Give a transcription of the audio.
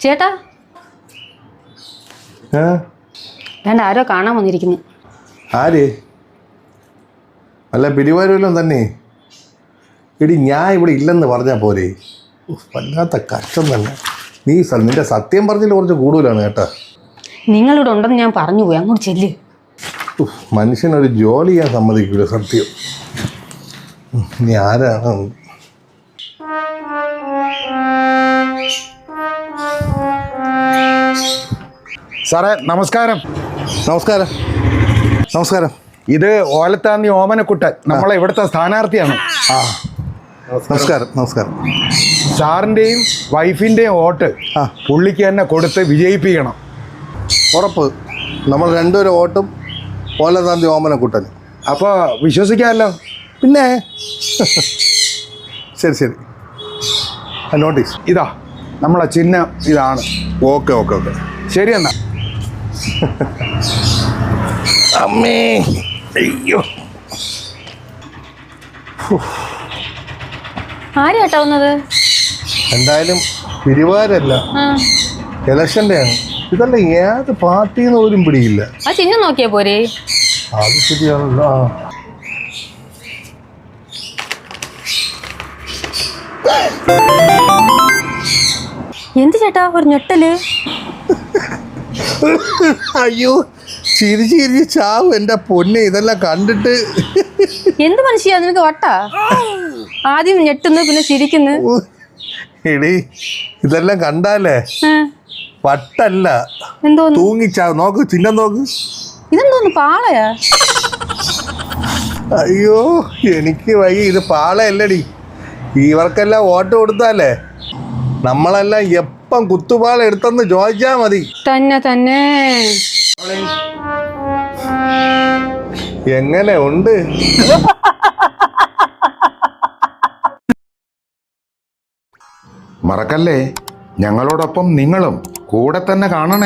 ചേട്ടാ വേണ്ട, ആരോ കാണാൻ വന്നിരിക്കുന്നു. ആര്? അല്ല പിരിവാരുമല്ലോ തന്നെ. എടി ഞാൻ ഇവിടെ ഇല്ലെന്ന് പറഞ്ഞാൽ പോരെ. വല്ലാത്ത കഷ്ടം തന്നെ. നിന്റെ സത്യം പറഞ്ഞതിൽ കുറച്ച് കൂടുതലാണ് കേട്ടാ. നിങ്ങളിവിടെ ഉണ്ടെന്ന് ഞാൻ പറഞ്ഞു പോയി, അങ്ങോട്ട് ചെല്ല്. മനുഷ്യനൊരു ജോലി ചെയ്യാൻ സമ്മതിക്കൂല സത്യം. നീ ആരാണ്? സാറേ നമസ്കാരം. നമസ്കാരം. നമസ്കാരം. ഇത് ഓലത്താന്നി ഓമനക്കുട്ടൻ, നമ്മളെ ഇവിടുത്തെ സ്ഥാനാർത്ഥിയാണ്. നമസ്കാരം. നമസ്കാരം. സാറിൻ്റെയും വൈഫിൻ്റെയും വോട്ട് പുള്ളിക്ക് തന്നെ കൊടുത്ത് വിജയിപ്പിക്കണം. ഉറപ്പ്. നമ്മൾ രണ്ടുപേരും വോട്ടും ഓലത്താന്തി ഓമനക്കുട്ടന്. അപ്പോൾ വിശ്വസിക്കാമല്ലോ. പിന്നെ ശരി ശരി. നോട്ടീസ് ഇതാ നമ്മളെ ചിഹ്നം ഇതാണ്. Okay okay okay. ശരി എന്നാ. അമ്മേ അയ്യോ. ആര് കേട്ടാ വന്നത്? എന്തായാലും പിരിവാരല്ല, ഇലക്ഷൻ്റെ ആണ്. ഇതല്ല ഏത് പാർട്ടിന്ന് പോലും പിടിയില്ല. ആ ചിഹ്നം നോക്കിയാ പോരെ? അത് ശരിയാണല്ലോ. എന്ത് ചേട്ടാ ഒരു ഞെട്ടല്? അയ്യോ ചിരിച്ച് ചാവും എൻ്റെ പൊന്നെ. ഇതെല്ലാം കണ്ടിട്ട് എന്ത് മനുഷ്യ നിനക്ക് വട്ടാ? ആദ്യം ഞെട്ടുന്നു, പിന്നെ ചിരിക്കുന്നു. എടി ഇതെല്ലാം കണ്ടാലേ വട്ടല്ല, എന്തോന്നു? തൂങ്ങിച്ചാവും. നോക്ക്, ചിഹ്നം നോക്ക്. ഇതെന്തോന്നു, പാളയാ? അയ്യോ എനിക്ക് വയ്യ. ഇത് പാളയല്ലടി. ഇവർക്കെല്ലാം വോട്ട് കൊടുത്താലേ നമ്മളെല്ലാം എപ്പം കുത്തുപാള എടുത്തെന്ന് ചോദിച്ചാ മതി. തന്നെ തന്നെ. എങ്ങനെ ഉണ്ട്? മറക്കല്ലേ, ഞങ്ങളോടൊപ്പം നിങ്ങളും കൂടെ തന്നെ കാണണേ.